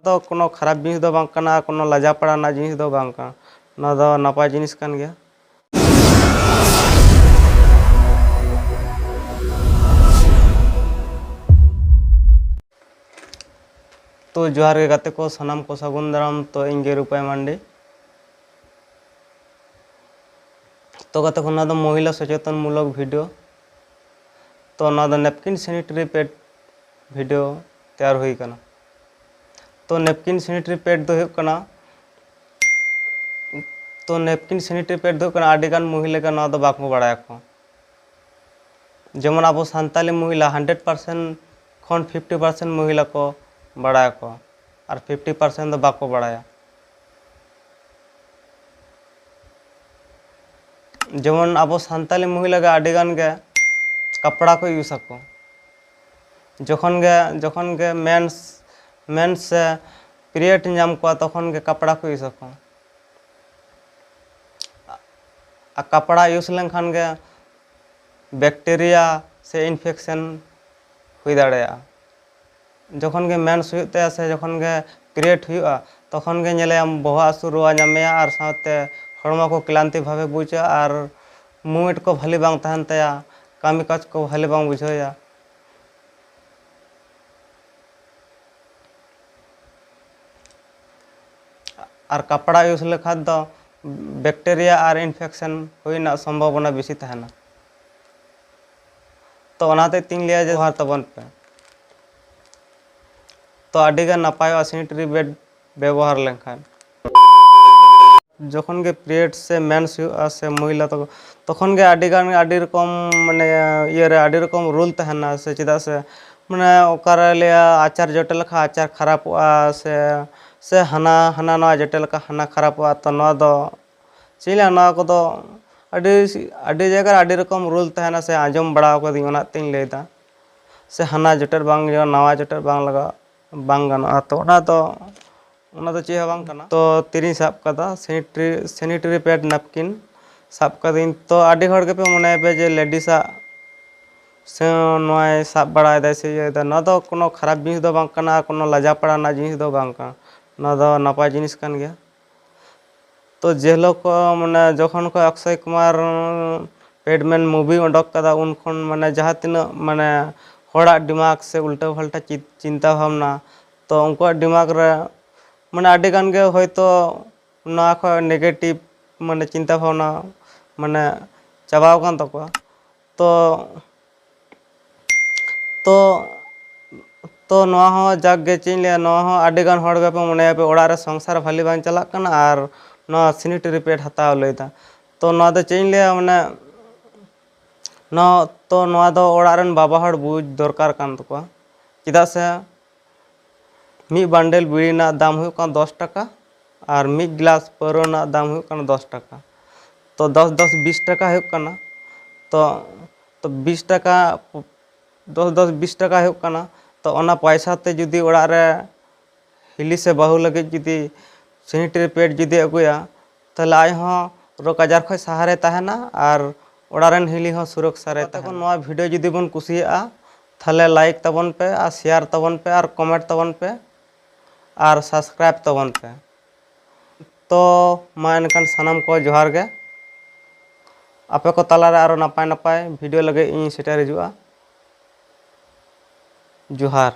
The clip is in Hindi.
तो कोनो खराब जिनिस दो बांग कना, कोनो लजा पड़ा ना जिनिस दो बांग कना, ना दो नापाय जिनिस कान गया। तो जोहार गे गाते को सानाम को सागुन दाराम। तो इंगे रूपाय मांडी। तो गाते को ना दो महिला सचेतन मूलक वीडियो। तो ना दो नैपकिन सैनिटरी पैड वीडियो तैयार हुई कना। तो नैपकिन सैनिटरी पैड दो हुयुग कना, तो नैपकिन सैनिटरी पैड दो कना आडिगान महिला का ना दो बाको बाड़ायाको। जेमन आबो सान्ताली महिला 100% खन 50% महिला को बाड़ायाको और 50% दो बाको बाड़ाया। जेमन आबो सान्ताली महिला के आडिगान के कपड़ा को यूज आको। जखन के मेंस से पीरियड नाम को तखन के कपड़ा को यूज आको। आ कपड़ा यूज लेनखान के बैक्टीरिया से इन्फेक्शन हुई दाड़ेया। जखन के मेंस हुयुते से जखन के पीरियड हुयुआ तखन के नेले बहग हासु रुआ नामेया और साथे हड़मा को क्लांति भावे बुझा और मूवमेंट को भाली बांग तहन तया, कामी काज को भाली बांग बुझाया। और कपड़ा यूज लेखान दो बैक्टीरिया और इन्फेक्शन हुईना संभावना बेसी तहना। तो ओनाते तीन लिया जे तबन पे तो आडिगा नापाय सैनिटरी पैड व्यवहार लेखान। जखन के पीरियड से मेंस हुआ से महिला तो तखन के आडिगान आडि रकम माने ये रे आडि रकम रूल तहना से चिदा से माने ओकारे लिया आचार जटे लेखा आचार खराब हुआ से हाना नवा जटे लेखा हाना खराब हुआ। तो नवा दो चिला नवा को तो आडि जगह आडि रकम रूल तहना से आजम बड़ा को दी ओनातें लेदा से हाना जटर बांग जो नवा जटर बांग लगा बांग गाना। तो ओना तो चे बांग कना। तो तिरी साब कदा सैनिटरी पैड नैपकिन साब कदिन। तो आडि हड़ के पे मने पे जे लेडीसा से नोय साब बड़ा दे से ये ना दो कोनो खराब जिनिस दो बांग कना, कोनो लजा पड़ा ना जिनिस दो बांग कना, ना दो नापाय जिनिस कान गया। तो जेलो को मने जखन को अक्षय कुमार पैडमैन मूवी उडक कदा उन खन मने जहाँ तीना मने हड़ा दिमाग से उल्टा फल्टा चिंता भावना तो उनको दिमाग रे मने आडिगान के होयतो ना को नेगेटिव मने चिंता भावना मने चाबाव कान तको। तो नवा हो जागे चीन लिया नवा हो आडिगान हड़ पे मने पे ओड़ा रे संसार भाली बांग चला कना और नवा सैनिटरी पैड हताव लैदा। तो नवा दो चीन लिया मने न तो नवा दो ओड़ा रेन बाबा हड़ बुझ दरकार कान तको। चिदा से मी बांडल बीड़ी ना दाम हुई कान 10 टका और मी गिलास पारो ना दाम हुई कान 10 टका। तो 10 20 टका हुई काना। तो 20 टका 10 20 टका हुई काना। तो ओना पैसा ते जुदी ओड़ा रे हिली से बहु लगे जुदी सैनिटरी पैड जुदी अगुया ताले आय हो रोग आजार खय सहारे तहना और ओड़ा रेन हिली हो सुरक्षा रे तहना। नवा वीडियो जुदी बन कुसिया थाले लाइक तबन पे और शेयर तबन पे और कमेंट तबन पे और सब्सक्राइब तबन पे। तो मा एनकान सानाम को जोहार गे। आपे को तालारे आरो नापाय वीडियो लगे इन सेटर हिजुआ। जोहार।